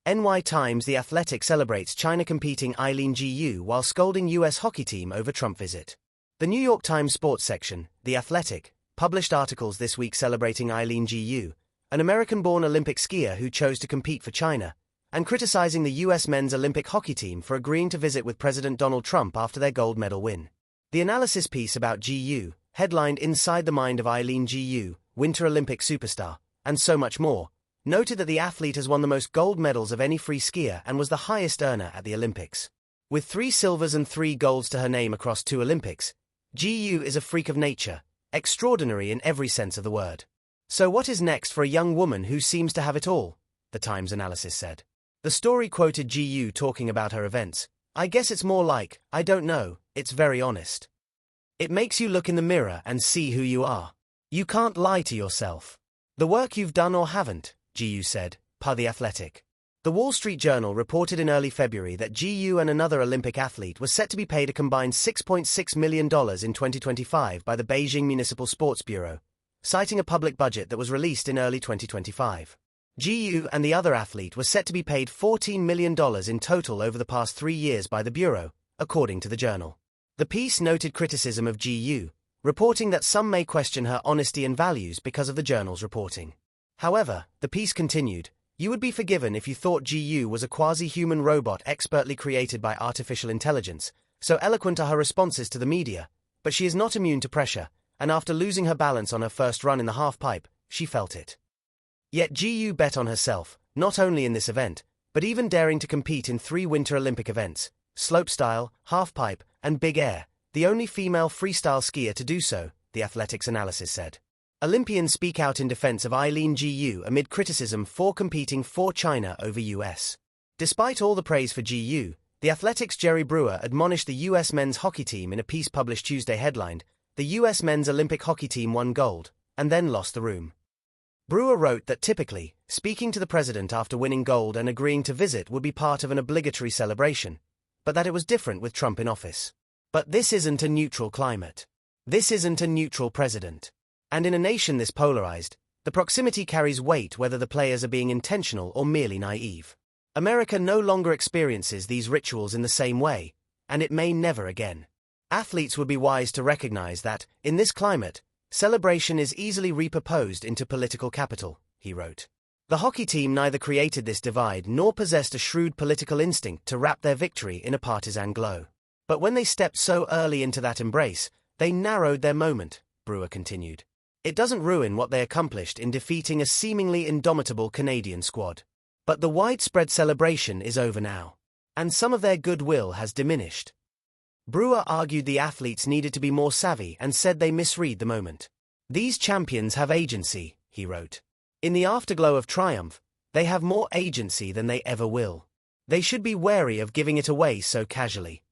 NY Times. The Athletic celebrates China competing Eileen Gu while scolding US hockey team over Trump visit. The New York Times sports section, The Athletic, published articles this week celebrating Eileen Gu, an American-born Olympic skier who chose to compete for China, and criticizing the US men's Olympic hockey team for agreeing to visit with President Donald Trump after their gold medal win. The analysis piece about Gu, headlined Inside the Mind of Eileen Gu, Winter Olympic Superstar, and so much more, noted that the athlete has won the most gold medals of any free skier and was the highest earner at the Olympics. With 3 silvers and 3 golds to her name across 2 Olympics, Gu is a freak of nature, extraordinary in every sense of the word. So what is next for a young woman who seems to have it all? The Times analysis said. The story quoted Gu talking about her events. I guess it's more like, I don't know, it's very honest. It makes you look in the mirror and see who you are. You can't lie to yourself. The work you've done or haven't, Gu said, per The Athletic. The Wall Street Journal reported in early February that Gu and another Olympic athlete were set to be paid a combined $6.6 million in 2025 by the Beijing Municipal Sports Bureau, citing a public budget that was released in early 2025. Gu and the other athlete were set to be paid $14 million in total over the past 3 years by the Bureau, according to the journal. The piece noted criticism of Gu, reporting that some may question her honesty and values because of the journal's reporting. However, the piece continued, you would be forgiven if you thought Gu was a quasi-human robot expertly created by artificial intelligence, so eloquent are her responses to the media, but she is not immune to pressure, and after losing her balance on her first run in the halfpipe, she felt it. Yet Gu bet on herself, not only in this event, but even daring to compete in 3 Winter Olympic events, slopestyle, halfpipe, and big air, the only female freestyle skier to do so, The Athletic's analysis said. Olympians speak out in defense of Eileen Gu amid criticism for competing for China over US. Despite all the praise for Gu, The Athletic's Jerry Brewer admonished the US men's hockey team in a piece published Tuesday headlined, the US men's Olympic hockey team won gold, and then lost the room. Brewer wrote that typically, speaking to the president after winning gold and agreeing to visit would be part of an obligatory celebration, but that it was different with Trump in office. But this isn't a neutral climate. This isn't a neutral president. And in a nation this polarized, the proximity carries weight whether the players are being intentional or merely naive. America no longer experiences these rituals in the same way, and it may never again. Athletes would be wise to recognize that, in this climate, celebration is easily repurposed into political capital, he wrote. The hockey team neither created this divide nor possessed a shrewd political instinct to wrap their victory in a partisan glow. But when they stepped so early into that embrace, they narrowed their moment, Brewer continued. It doesn't ruin what they accomplished in defeating a seemingly indomitable Canadian squad. But the widespread celebration is over now. And some of their goodwill has diminished. Brewer argued the athletes needed to be more savvy and said they misread the moment. These champions have agency, he wrote. In the afterglow of triumph, they have more agency than they ever will. They should be wary of giving it away so casually.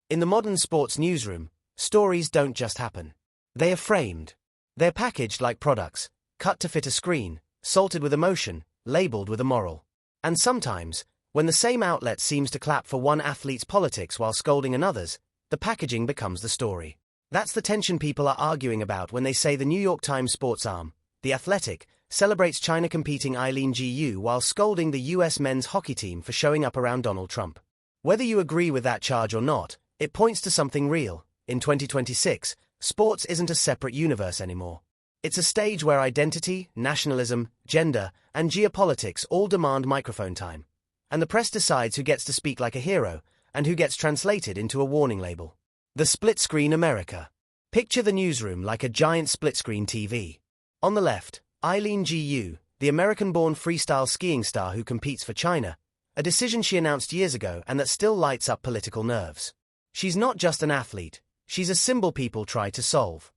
In the modern sports newsroom, stories don't just happen. They are framed. They're packaged like products, cut to fit a screen, salted with emotion, labeled with a moral. And sometimes, when the same outlet seems to clap for one athlete's politics while scolding another's, the packaging becomes the story. That's the tension people are arguing about when they say the New York Times sports arm, The Athletic, celebrates China competing Eileen Gu while scolding the US men's hockey team for showing up around Donald Trump. Whether you agree with that charge or not, it points to something real. In 2026, sports isn't a separate universe anymore. It's a stage where identity, nationalism, gender, and geopolitics all demand microphone time. And the press decides who gets to speak like a hero, and who gets translated into a warning label. The split-screen America. Picture the newsroom like a giant split-screen TV. On the left, Eileen Gu, the American-born freestyle skiing star who competes for China, a decision she announced years ago and that still lights up political nerves. She's not just an athlete, she's a symbol people try to solve.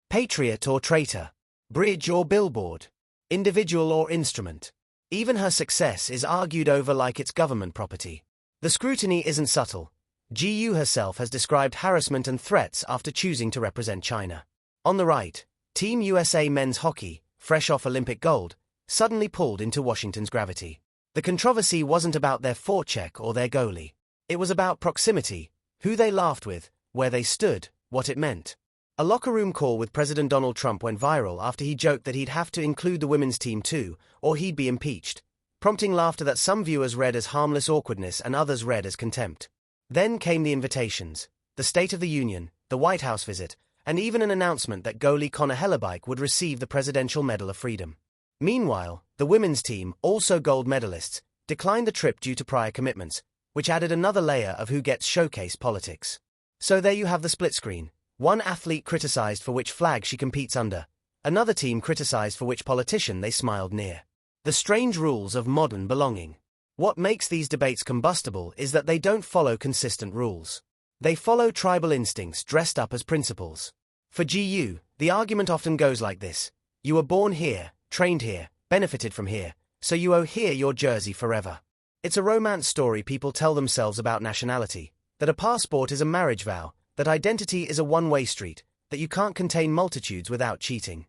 Patriot or traitor, bridge or billboard, individual or instrument. Even her success is argued over like it's government property. The scrutiny isn't subtle. Gu herself has described harassment and threats after choosing to represent China. On the right, Team USA men's hockey, fresh off Olympic gold, suddenly pulled into Washington's gravity. The controversy wasn't about their forecheck or their goalie. It was about proximity, who they laughed with, where they stood, what it meant. A locker room call with President Donald Trump went viral after he joked that he'd have to include the women's team too, or he'd be impeached. prompting laughter that some viewers read as harmless awkwardness and others read as contempt. Then came the invitations, the State of the Union, the White House visit, and even an announcement that goalie Connor Hellebuck would receive the Presidential Medal of Freedom. Meanwhile, the women's team, also gold medalists, declined the trip due to prior commitments, which added another layer of who gets showcase politics. So there you have the split screen. One athlete criticized for which flag she competes under, another team criticized for which politician they smiled near. The strange rules of modern belonging. What makes these debates combustible is that they don't follow consistent rules. They follow tribal instincts dressed up as principles. For GU, the argument often goes like this: you were born here, trained here, benefited from here, so you owe here your jersey forever. It's a romance story people tell themselves about nationality, that a passport is a marriage vow, that identity is a one-way street, that you can't contain multitudes without cheating.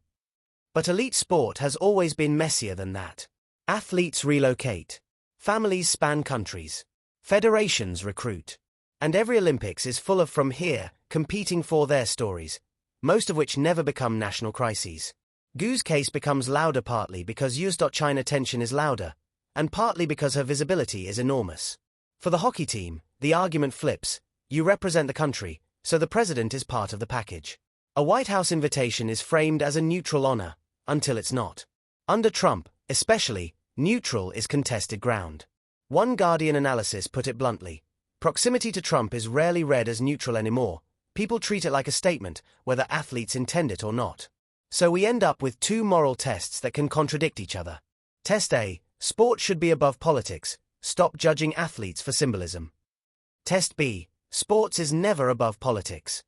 But elite sport has always been messier than that. Athletes relocate. Families span countries. Federations recruit. And every Olympics is full of from here, competing for their stories, most of which never become national crises. Gu's case becomes louder partly because US.China tension is louder, and partly because her visibility is enormous. For the hockey team, the argument flips: you represent the country, so the president is part of the package. A White House invitation is framed as a neutral honor, until it's not. Under Trump, especially, neutral is contested ground. One Guardian analysis put it bluntly: proximity to Trump is rarely read as neutral anymore. People treat it like a statement, whether athletes intend it or not. So we end up with two moral tests that can contradict each other. Test A: sport should be above politics, stop judging athletes for symbolism. Test B: sports is never above politics.